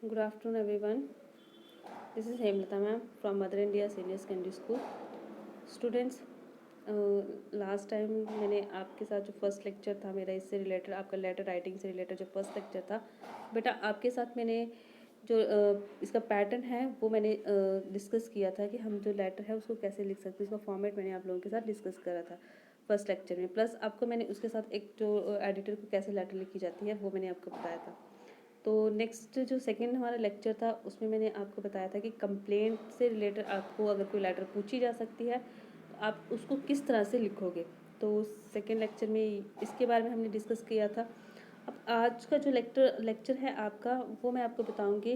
Good afternoon, everyone. This is Hemlata ma'am from Mother India Senior Secondary School. Students, last time मैंने आपके साथ जो first lecture था मेरा इससे रिलेटेड, आपका लेटर राइटिंग से रिलेटेड जो फर्स्ट लेक्चर था, बेटा आपके साथ मैंने जो इसका पैटर्न है वो मैंने डिस्कस किया था कि हम जो लेटर है उसको कैसे लिख सकते हैं। उसका फॉर्मेट मैंने आप लोगों के साथ डिस्कस करा था फर्स्ट लेक्चर में। प्लस आपको मैंने उसके साथ एक जो एडिटर को कैसे लेटर लिखी जाती है वो मैंने आपको बताया था। तो नेक्स्ट जो सेकंड हमारा लेक्चर था उसमें मैंने आपको बताया था कि कंप्लेंट से रिलेटेड आपको अगर कोई लेटर पूछी जा सकती है तो आप उसको किस तरह से लिखोगे। तो सेकंड लेक्चर में इसके बारे में हमने डिस्कस किया था। अब आज का जो लेक्चर है आपका वो मैं आपको बताऊंगी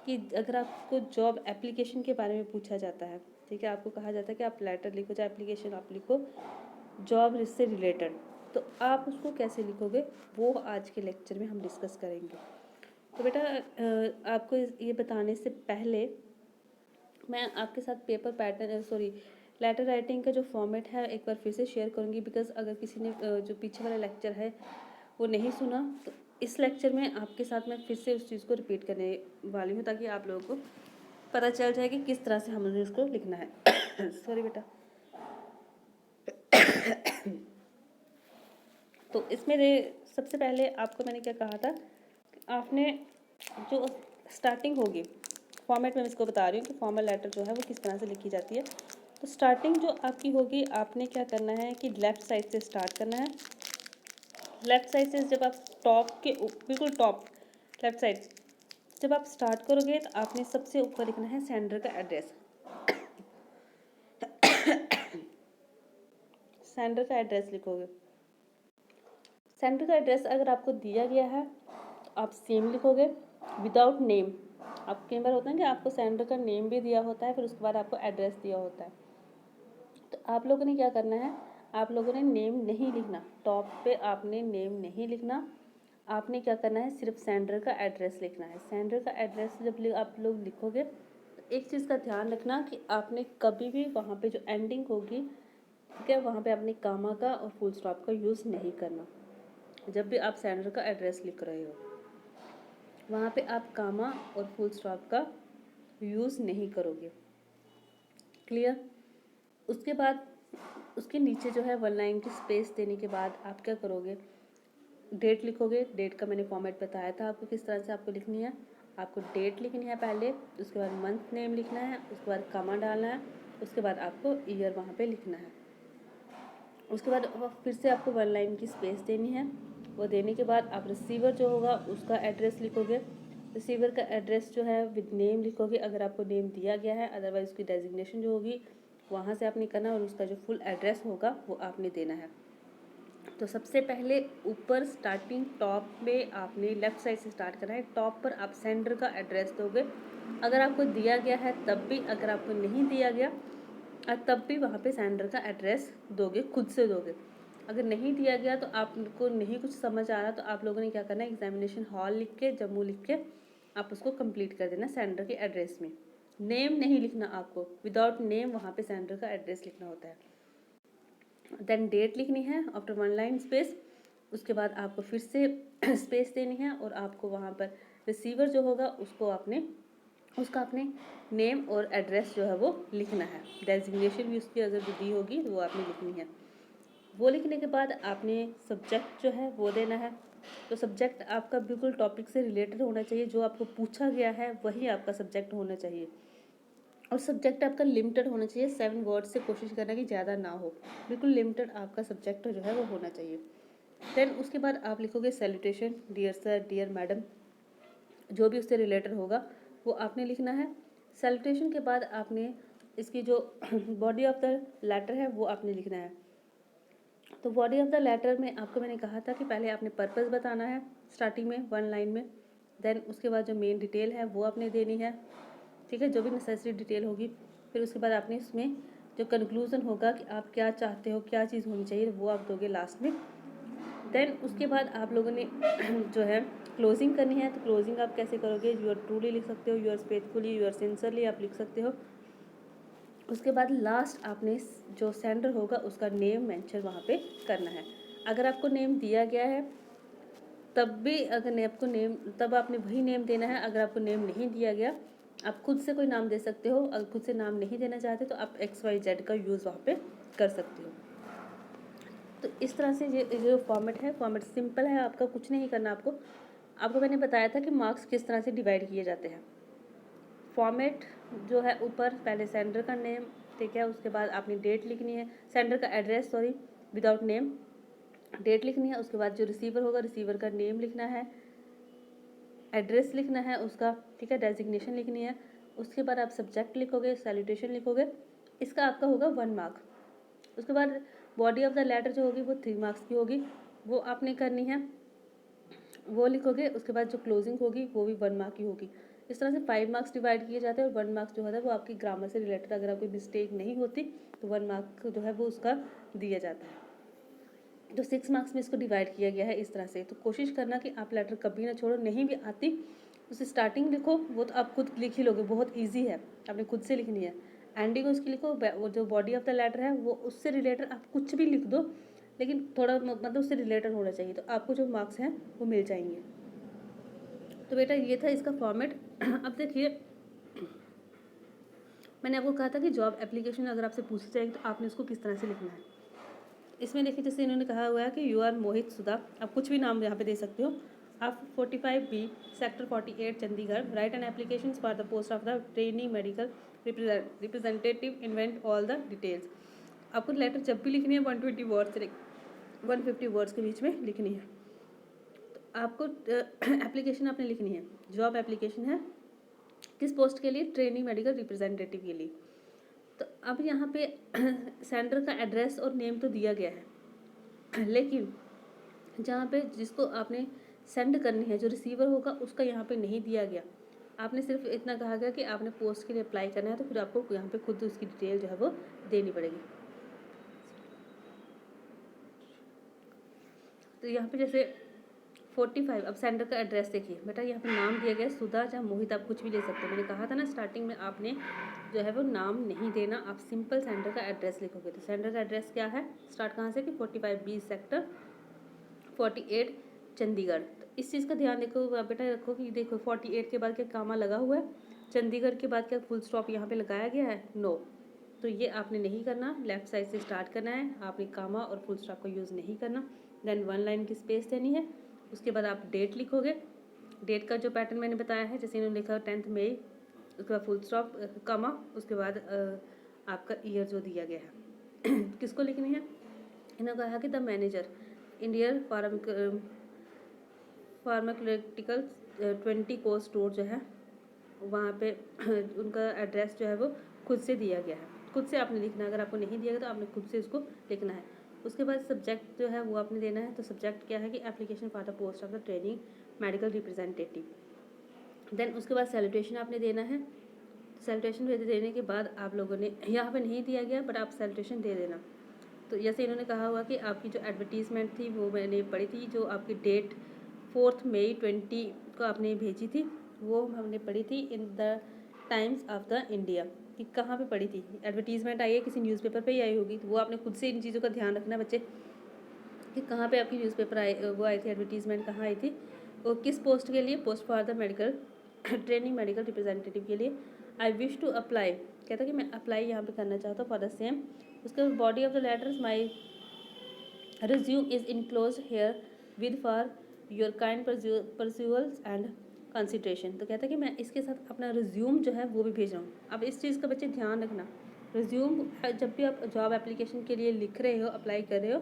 कि अगर आपको जॉब एप्लीकेशन के बारे में पूछा जाता है, ठीक है, आपको कहा जाता है कि आप लेटर लिखो चाहे एप्लीकेशन आप लिखो जॉब से रिलेटेड, तो आप उसको कैसे लिखोगे वो आज के लेक्चर में हम डिस्कस करेंगे। तो बेटा आपको ये बताने से पहले मैं आपके साथ पेपर पैटर्न लेटर राइटिंग का जो फॉर्मेट है एक बार फिर से शेयर करूँगी, बिकॉज अगर किसी ने जो पीछे वाला लेक्चर है वो नहीं सुना तो इस लेक्चर में आपके साथ मैं फिर से उस चीज़ को रिपीट करने वाली हूँ ताकि आप लोगों को पता चल जाए कि किस तरह से हमें उसको लिखना है। सॉरी बेटा। तो इसमें सबसे पहले आपको मैंने क्या कहा था कि आपने जो स्टार्टिंग होगी फॉर्मेट में इसको बता रही हूँ कि फॉर्मल लेटर जो है वो किस तरह से लिखी जाती है। तो स्टार्टिंग जो आपकी होगी आपने क्या करना है कि लेफ़्ट साइड से स्टार्ट करना है। लेफ़्ट साइड से जब आप टॉप के बिल्कुल टॉप लेफ़्ट साइड जब आप स्टार्ट करोगे तो आपने सबसे ऊपर लिखना है सेंडर का एड्रेस। सेंडर का एड्रेस लिखोगे। सेंडर का एड्रेस अगर आपको दिया गया है तो आप सेम लिखोगे विदाउट नेम। आप कई बार होता है कि आपको सेंडर का नेम भी दिया होता है फिर उसके बाद आपको एड्रेस दिया होता है। तो आप लोगों ने क्या करना है, आप लोगों ने नेम नहीं लिखना, टॉप पे आपने नेम नहीं लिखना। आपने क्या करना है, सिर्फ सेंडर का एड्रेस लिखना है। सेंडर का एड्रेस जब आप लोग लिखोगे तो एक चीज़ का ध्यान रखना कि आपने कभी भी वहाँ पे जो एंडिंग होगी, ठीक है, वहाँ पे आपने कामा का और फुल स्टॉप का यूज़ नहीं करना। जब भी आप सेंडर का एड्रेस लिख रहे हो वहाँ पे आप कामा और फुल स्टॉप का यूज़ नहीं करोगे। क्लियर। उसके बाद उसके नीचे जो है 1 लाइन की स्पेस देने के बाद आप क्या करोगे, डेट लिखोगे। डेट का मैंने फॉर्मेट बताया था आपको किस तरह से आपको लिखनी है। आपको डेट लिखनी है पहले, उसके बाद मंथ नेम लिखना है, उसके बाद कॉमा डालना है, उसके बाद आपको ईयर वहाँ पे लिखना है। उसके बाद फिर से आपको 1 लाइन की स्पेस देनी है। वो देने के बाद आप रिसीवर जो होगा उसका एड्रेस लिखोगे। रिसीवर का एड्रेस जो है विद नेम लिखोगे अगर आपको नेम दिया गया है, अदरवाइज उसकी डेजिग्नेशन जो होगी वहाँ से आपने करना और उसका जो फुल एड्रेस होगा वो आपने देना है। तो सबसे पहले ऊपर स्टार्टिंग टॉप में आपने लेफ़्ट साइड से स्टार्ट करना है। टॉप पर आप सेंडर का एड्रेस दोगे अगर आपको दिया गया है तब भी, अगर आपको नहीं दिया गया तब भी वहाँ पे सेंडर का एड्रेस दोगे, खुद से दोगे। अगर नहीं दिया गया तो आपको नहीं कुछ समझ आ रहा तो आप लोगों ने क्या करना है, एग्जामिनेशन हॉल लिख के जम्मू लिख के आप उसको कंप्लीट कर देना सेंडर के एड्रेस में। नेम नहीं लिखना आपको, विदाउट नेम वहाँ पे सेंडर का एड्रेस लिखना होता है। देन डेट लिखनी है आफ्टर 1 लाइन स्पेस। उसके बाद आपको फिर से स्पेस देनी है और आपको वहाँ पर रिसीवर जो होगा उसका अपने नेम और एड्रेस जो है वो लिखना है। डेजिग्नेशन भी उसकी अगर जो दी होगी वो आपने लिखनी है। वो लिखने के बाद आपने सब्जेक्ट जो है वो देना है। तो सब्जेक्ट आपका बिल्कुल टॉपिक से रिलेटेड होना चाहिए, जो आपको पूछा गया है वही आपका सब्जेक्ट होना चाहिए। और सब्जेक्ट आपका लिमिटेड होना चाहिए, 7 वर्ड से कोशिश करना कि ज़्यादा ना हो, बिल्कुल लिमिटेड आपका सब्जेक्ट जो है वो होना चाहिए। देन उसके बाद आप लिखोगे salutation, dear sir, dear madam, जो भी उससे रिलेटेड होगा वो आपने लिखना है। सैल्यूटेशन के बाद आपने इसकी जो बॉडी ऑफ द लेटर है वो आपने लिखना है। तो बॉडी ऑफ द लेटर में आपको मैंने कहा था कि पहले आपने पर्पस बताना है स्टार्टिंग में 1 लाइन में। देन उसके बाद जो मेन डिटेल है वो आपने देनी है, ठीक है, जो भी नेसेसरी डिटेल होगी। फिर उसके बाद आपने इसमें जो कंक्लूजन होगा कि आप क्या चाहते हो, क्या चीज़ होनी चाहिए, वो आप दोगे लास्ट में। देन उसके बाद आप लोगों ने जो है क्लोजिंग करनी है। तो क्लोजिंग आप कैसे करोगे, यूर ट्रूली लिख सकते हो, यूर फेथफुली, यूर सिंसरली आप लिख सकते हो। उसके बाद लास्ट आपने जो सेंडर होगा उसका नेम मेंशन वहाँ पे करना है। अगर आपको नेम दिया गया है तब भी अगर आपको नेम, तब आपने वही नेम देना है। अगर आपको नेम नहीं दिया गया, आप खुद से कोई नाम दे सकते हो। अगर खुद से नाम नहीं देना चाहते तो आप XYZ का यूज़ वहाँ पे कर सकते हो। तो इस तरह से ये जो फॉर्मेट है, फॉर्मेट सिंपल है, आपका कुछ नहीं करना। आपको मैंने बताया था कि मार्क्स किस तरह से डिवाइड किए जाते हैं। फॉर्मेट जो है, ऊपर पहले सेंडर का नेम, ठीक है, उसके बाद आपने डेट लिखनी है, सेंडर का address, sorry, without name, date लिखनी है। उसके बाद जो रिसीवर होगा, रिसीवर का नेम लिखना है, एड्रेस लिखना है उसका, ठीक है, डेजिग्नेशन लिखनी है। उसके बाद आप सब्जेक्ट लिखोगे, सैल्यूटेशन लिखोगे, इसका आपका होगा 1 मार्क। उसके बाद बॉडी ऑफ द लेटर जो होगी वो 3 मार्क्स की होगी, वो आपने करनी है, वो लिखोगे। उसके बाद जो क्लोजिंग होगी वो भी 1 मार्क की होगी। इस तरह से 5 मार्क्स डिवाइड किए जाते हैं और 1 मार्क्स जो होता है वो आपकी ग्रामर से रिलेटेड, अगर कोई मिस्टेक नहीं होती तो 1 मार्क जो है वो उसका दिया जाता है। तो 6 मार्क्स में इसको डिवाइड किया गया है इस तरह से। तो कोशिश करना कि आप लेटर कभी ना छोड़ो, नहीं भी आती उसे स्टार्टिंग लिखो, वो तो आप खुद लिख ही लोगे, बहुत ईजी है, आपने खुद से लिखनी है। एंडिंग उसकी लिखो, वो जो बॉडी ऑफ द लेटर है वो उससे रिलेटेड आप कुछ भी लिख दो, लेकिन थोड़ा मतलब उससे रिलेटेड होना चाहिए, तो आपको जो मार्क्स हैं वो मिल जाएंगे। तो बेटा ये था इसका फॉर्मेट। अब देखिए, मैंने आपको कहा था कि जॉब एप्लीकेशन अगर आपसे पूछी जाएगी तो आपने उसको किस तरह से लिखना है। इसमें देखिए, जैसे इन्होंने कहा हुआ है कि यू आर मोहित सुधा, आप कुछ भी नाम यहाँ पे दे सकते हो। आप 45B sector 48 Chandigarh, right an application for the post of the training medical representative, invent all the details. आपको लेटर जब भी लिखनी है 120 वर्ड्स से 150 वर्ड्स के बीच में लिखनी है। तो आपको एप्लीकेशन आपने लिखनी है, जॉब एप्लीकेशन है, किस पोस्ट के लिए, ट्रेनिंग मेडिकल रिप्रेजेंटेटिव के लिए। तो अब यहाँ पे सेंटर का एड्रेस और नेम तो दिया गया है, लेकिन जहाँ पे जिसको आपने सेंड करनी है, जो रिसीवर होगा, उसका यहाँ पे नहीं दिया गया। आपने सिर्फ इतना कहा गया कि आपने पोस्ट के लिए अप्लाई करना है, तो फिर आपको यहाँ पे खुद उसकी डिटेल जो है वो देनी पड़ेगी। तो यहाँ पे जैसे 45, अब सेंडर का एड्रेस देखिए बेटा, यहाँ पे नाम दिया गया सुधा या मोहित, आप कुछ भी ले सकते हो। मैंने कहा था ना स्टार्टिंग में, आपने जो है वो नाम नहीं देना, आप सिंपल सेंडर का एड्रेस लिखोगे। तो सेंडर का एड्रेस क्या है, स्टार्ट कहाँ से कि 45B सेक्टर 48 चंडीगढ़। तो इस चीज़ का ध्यान देखो बेटा, रखो कि देखो 48 के बाद क्या कामा लगा हुआ है, चंडीगढ़ के बाद क्या फुल स्टॉप यहाँ पे लगाया गया है, नो। तो ये आपने नहीं करना, लेफ्ट साइड से स्टार्ट करना है, आपने कामा और फुल स्टॉप का यूज़ नहीं करना। देन 1 लाइन की स्पेस देनी है। उसके बाद आप डेट लिखोगे, डेट का जो पैटर्न मैंने बताया है, जैसे इन्होंने लिखा 10 मई, उसके बाद फुल स्टॉप कामा, उसके बाद आपका ईयर जो दिया गया है किसको लिखनी है, इन्होंने कहा कि the manager Indian pharmaceutical 20 course store जो है वहाँ पे उनका एड्रेस जो है वो खुद से दिया गया है, खुद से आपने लिखना है। अगर आपको नहीं दिया गया तो आपने खुद से उसको लिखना है। उसके बाद सब्जेक्ट जो है वो आपने देना है। तो सब्जेक्ट क्या है कि application for the post of the training medical representative. Then उसके बाद सैल्यूटेशन आपने देना है। सैल्यूटेशन देने के बाद आप लोगों ने, यहाँ पे नहीं दिया गया बट आप सैल्यूटेशन दे देना। तो जैसे इन्होंने कहा हुआ कि आपकी जो एडवर्टीज़मेंट थी वो मैंने पढ़ी थी, जो आपकी डेट 4 मई 20 को आपने भेजी थी, वो हमने पढ़ी थी in the times of the India. कि कहाँ पे पढ़ी थी, एडवर्टीज़मेंट आई है किसी न्यूज़पेपर पे ही आई होगी, तो वो आपने खुद से इन चीज़ों का ध्यान रखना बच्चे कि कहाँ पे आपकी न्यूज़पेपर वो आई थी, एडवर्टीज़मेंट कहाँ आई थी, वो किस पोस्ट के लिए, post for the medical training medical representative के लिए। आई विश टू अप्लाई, कहता कि मैं अप्लाई यहाँ पे करना चाहता हूँ फॉर द सेम। उसके बाद body of the letters, my resume is enclose herewith for your kind perusals and consideration. तो कहता है कि मैं इसके साथ अपना रिज्यूम जो है वो भी भेज रहा हूँ। अब इस चीज़ का बच्चे ध्यान रखना, रिज्यूम जब भी आप जॉब एप्लीकेशन के लिए लिख रहे हो, अप्लाई कर रहे हो,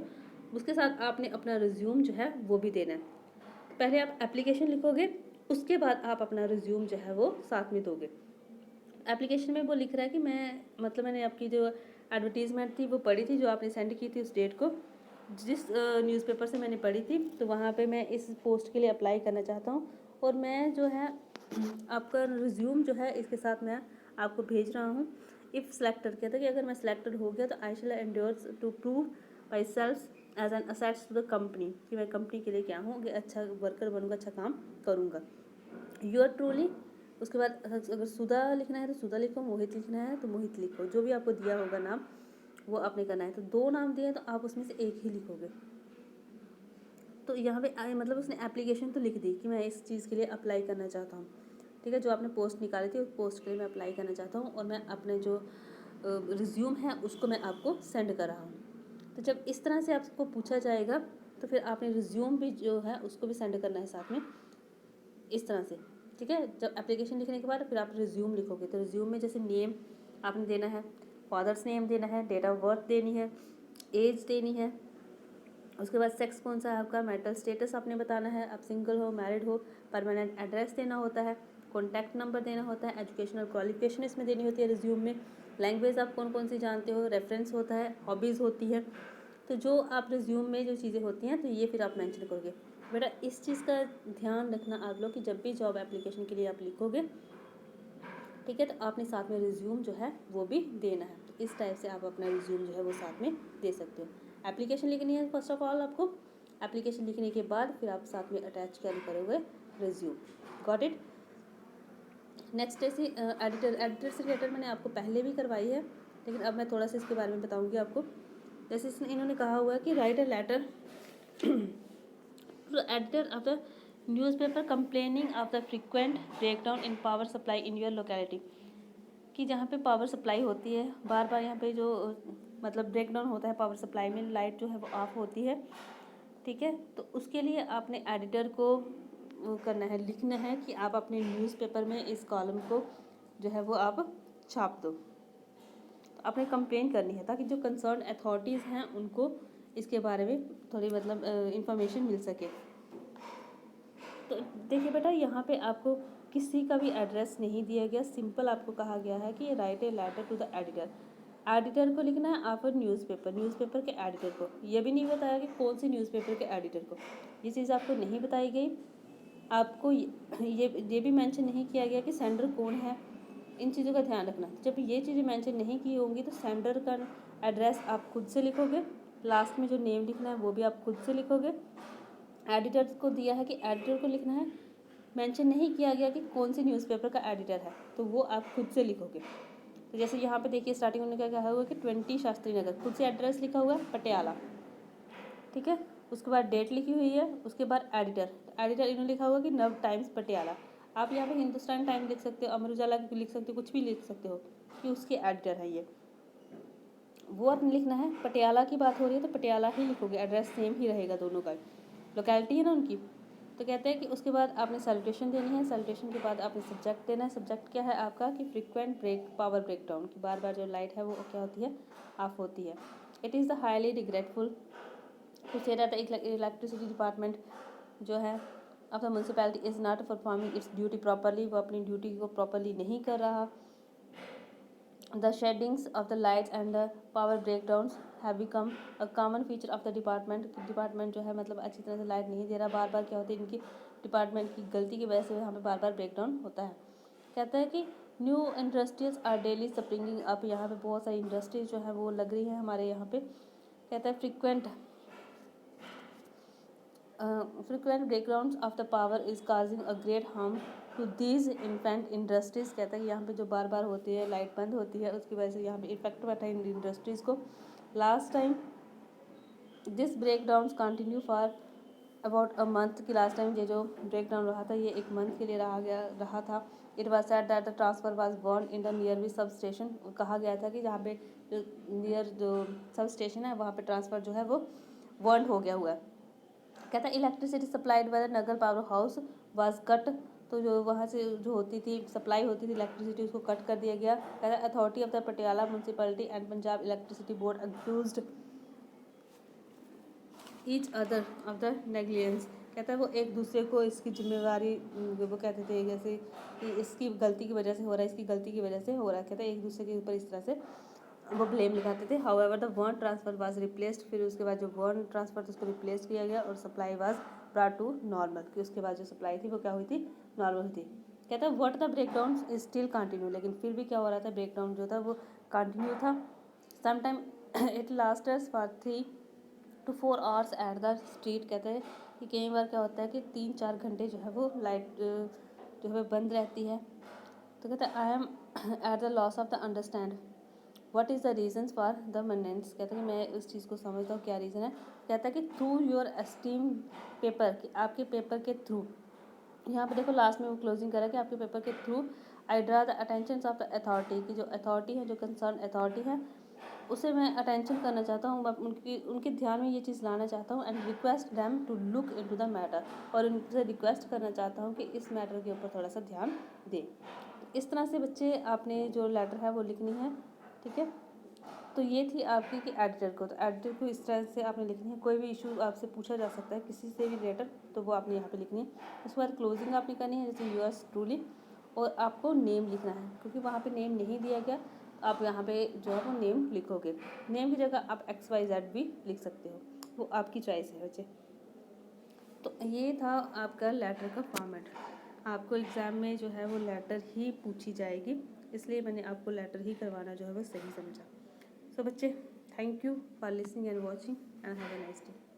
उसके साथ आपने अपना रिज्यूम जो है वो भी देना है। पहले आप एप्लीकेशन लिखोगे, उसके बाद आप अपना रिज्यूम जो है वो साथ में दोगे। एप्लीकेशन में वो लिख रहा है कि मैंने आपकी जो एडवर्टीज़मेंट थी वो पढ़ी थी, जो आपने सेंड की थी उस डेट को, जिस न्यूज़पेपर से मैंने पढ़ी थी, तो वहाँ पे मैं इस पोस्ट के लिए अप्लाई करना चाहता हूँ, और मैं जो है आपका रिज्यूम जो है इसके साथ मैं आपको भेज रहा हूँ। इफ़ सेलेक्टेड, कहता है कि अगर मैं सिलेक्टेड हो गया तो I shall endures to prove myself as an assets to the company, कि मैं कंपनी के लिए क्या हूँ, कि अच्छा वर्कर बनूँगा, अच्छा काम करूँगा। Your truly. उसके बाद अगर सुधा लिखना है तो सुधा लिखो, मोहित लिखना है तो मोहित लिखो, जो भी आपको दिया होगा नाम वो आपने करना है। तो 2 नाम दिए तो आप उसमें से एक ही लिखोगे। तो यहाँ पे मतलब उसने एप्लीकेशन तो लिख दी कि मैं इस चीज़ के लिए अप्लाई करना चाहता हूँ, ठीक है, जो आपने पोस्ट निकाली थी उस पोस्ट के लिए मैं अप्लाई करना चाहता हूँ और मैं अपने जो रिज्यूम है उसको मैं आपको सेंड कर रहा हूँ। तो जब इस तरह से आपको पूछा जाएगा तो फिर आपने रिज्यूम भी जो है उसको भी सेंड करना है साथ में, इस तरह से, ठीक है। जब एप्लीकेशन लिखने के बाद फिर आप रिज्यूम लिखोगे, तो रिज्यूम में जैसे नेम आपने देना है, फादर्स नेम देना है, डेट ऑफ बर्थ देनी है, एज देनी है, उसके बाद सेक्स कौन सा है आपका, मैरिटल स्टेटस आपने बताना है, आप सिंगल हो मैरिड हो, परमानेंट एड्रेस देना होता है, कॉन्टैक्ट नंबर देना होता है, एजुकेशनल क्वालिफिकेशन इसमें देनी होती है रिज्यूम में, लैंग्वेज आप कौन कौन सी जानते हो, रेफरेंस होता है, हॉबीज़ होती है। तो जो आप रिज्यूम में जो चीज़ें होती हैं तो ये फिर आप मेंशन करोगे। बेटा इस चीज़ का ध्यान रखना आप लोग कि जब भी जॉब एप्लीकेशन के लिए आप लिखोगे, ठीक है, तो आपने साथ में रिज्यूम जो है वो भी देना है। तो इस टाइप से आप अपना रिज्यूम जो है वो साथ में दे सकते हो। एप्लीकेशन लिखनी है फर्स्ट ऑफ ऑल आपको, एप्लीकेशन लिखने के बाद फिर आप साथ में अटैच क्या करोगे, रिज्यूम। Got it. नेक्स्ट जैसे एडिटर से रिलेटेड मैंने आपको पहले भी करवाई है, लेकिन अब मैं थोड़ा सा इसके बारे में बताऊँगी आपको। जैसे इसमें इन्होंने कहा हुआ है कि write a letter to editor of the newspaper complaining of the frequent breakdown in power supply in your locality, कि जहाँ पे पावर सप्लाई होती है बार बार, यहाँ पे जो मतलब ब्रेकडाउन होता है पावर सप्लाई में, लाइट जो है वो ऑफ होती है, ठीक है, तो उसके लिए आपने एडिटर को वो करना है, लिखना है कि आप अपने न्यूज़पेपर में इस कॉलम को जो है वो आप छाप दो। तो आपने कंप्लेन करनी है ताकि जो कंसर्न अथॉरिटीज़ हैं उनको इसके बारे में थोड़ी मतलब इंफॉर्मेशन मिल सके। तो देखिए बेटा यहाँ पे आपको किसी का भी एड्रेस नहीं दिया गया, सिंपल आपको कहा गया है कि write a letter to the editor. Editor को लिखना है आप न्यूज़पेपर के एडिटर को। ये भी नहीं बताया कि कौन से न्यूज़पेपर के एडिटर को, ये चीज़ आपको नहीं बताई गई। आपको ये भी मेंशन नहीं किया गया कि सेंडर कौन है, इन चीज़ों का ध्यान रखना। जब ये चीज़ें मेंशन नहीं की होंगी तो सेंडर का एड्रेस आप खुद से लिखोगे, लास्ट में जो नेम लिखना है वो भी आप खुद से लिखोगे। एडिटर को दिया है कि एडिटर को लिखना है, मेंशन नहीं किया गया कि कौन सी न्यूज़पेपर का एडिटर है, तो वो आप खुद से लिखोगे। तो जैसे यहाँ पे देखिए स्टार्टिंग में क्या कहा हुआ है कि 20 शास्त्री नगर, खुद से एड्रेस लिखा हुआ है पटियाला, ठीक है। उसके बाद डेट लिखी हुई है, उसके बाद एडिटर इन्होंने लिखा हुआ कि नव टाइम्स पटियाला। आप यहाँ पे हिंदुस्तान टाइम लिख सकते हो, अमर उजाला लिख सकते हो, कुछ भी लिख सकते हो कि उसके एडिटर है ये, वो आपने लिखना है। पटियाला की बात हो रही है तो पटियाला ही लिखोगे, एड्रेस सेम ही रहेगा दोनों का, लोकेलिटी है ना उनकी। तो कहते हैं कि उसके बाद आपने सैल्यूटेशन देनी है, सैल्यूटेशन के बाद आपने सब्जेक्ट देना है। सब्जेक्ट क्या है आपका कि फ्रीक्वेंट पावर ब्रेकडाउन, की बार बार जो लाइट है वो क्या होती है, ऑफ होती है। It is the highly regretful to say that electricity department जो है of the municipality is not performing its duty properly, वो अपनी ड्यूटी को प्रॉपरली नहीं कर रहा। The sheddings of the lights and the power breakdowns have become a common feature of the department। Department जो है मतलब अच्छी तरह से लाइट नहीं दे रहा, बार बार क्या होती है, इनकी डिपार्टमेंट की गलती की वजह से यहाँ पे बार बार ब्रेकडाउन होता है। कहता है कि new industries are daily springing up, यहाँ पे बहुत सारी इंडस्ट्रीज जो है वो लग रही है हमारे यहाँ पे। कहता है frequent breakdowns of the power is causing a great harm to these infant industries। कहता है कि यहाँ पे जो बार बार होती है लाइट बंद होती है उसकी वजह से यहाँ पे इफेक्ट पड़ता है इन इंडस्ट्रीज़ को। Last time this breakdowns continue for about a month, की लास्ट टाइम ये जो ब्रेकडाउन रहा था ये एक मंथ के लिए रहा था। It was said that the transfer was born in the near भी सब स्टेशन, कहा गया था कि जहाँ पे जो नियर जो सब स्टेशन है वहाँ पे ट्रांसफ़र जो है वो बर्न हो गया हुआ है। कहता है electricity supplied by the Nagar power house was cut, तो जो वहाँ से जो होती थी सप्लाई होती थी इलेक्ट्रिसिटी उसको कट कर दिया गया। कहता है authority of the Patiala municipality and Punjab electricity board accused each other of the negligence. कहता है वो एक दूसरे को इसकी जिम्मेवारी वो कहते थे जैसे कि इसकी गलती की वजह से हो रहा है, इसकी गलती की वजह से हो रहा है। कहता है एक दूसरे के ऊपर इस तरह से वो ब्लेम लगाते थे। However the one transfer was replaced, फिर उसके बाद जो वन ट्रांसफर था उसको रिप्लेस किया गया और supply was brought to normal, कि उसके बाद जो सप्लाई थी वो क्या हुई थी, नॉर्मल हुई थी। कहता है what the breakdown is still continue, लेकिन फिर भी क्या हो रहा था, ब्रेकडाउन जो था वो कंटिन्यू था। Sometime it lasted for 3 to 4 hours at the street. कहते हैं कि कई बार क्या होता है कि 3-4 घंटे जो है वो लाइट जो है बंद रहती है। तो कहते हैं I am at the loss of the understand what is the reasons for the maintenance, कहता है कि मैं उस चीज़ को समझता हूँ क्या रीज़न है। कहता है कि थ्रू योर एस्टीम पेपर, कि आपके पेपर के थ्रू, यहाँ पे देखो लास्ट में वो क्लोजिंग करा कि आपके पेपर के through I draw the attention of the authority, की जो अथॉरिटी है, जो कंसर्न अथॉरिटी है, उसे मैं अटेंशन करना चाहता हूँ, उनके ध्यान में ये चीज़ लाना चाहता हूँ। And request them to look into the matter, और उनसे रिक्वेस्ट करना चाहता हूँ कि इस मैटर के ऊपर थोड़ा सा ध्यान दें। इस तरह से बच्चे आपने जो लेटर है वो लिखनी है, ठीक है। तो ये थी आपकी कि एडिटर को, तो एडिटर को इस तरह से आपने लिखनी है। कोई भी इशू आपसे पूछा जा सकता है किसी से भी रिलेटेड, तो वो आपने यहाँ पे लिखनी है। उसके बाद क्लोजिंग आपने करनी है, जैसे यूएस ट्रूली, और आपको नेम लिखना है, क्योंकि वहाँ पे नेम नहीं दिया गया, आप यहाँ पे जो है वो नेम लिखोगे। नेम की जगह आप XYZ भी लिख सकते हो, वो आपकी चॉइस है बच्चे। तो ये था आपका लेटर का फॉर्मेट। आपको एग्ज़ाम में जो है वो लेटर ही पूछी जाएगी, इसलिए मैंने आपको लेटर ही करवाना जो है वो सही समझा। सो बच्चे, thank you for listening and watching and have a nice day.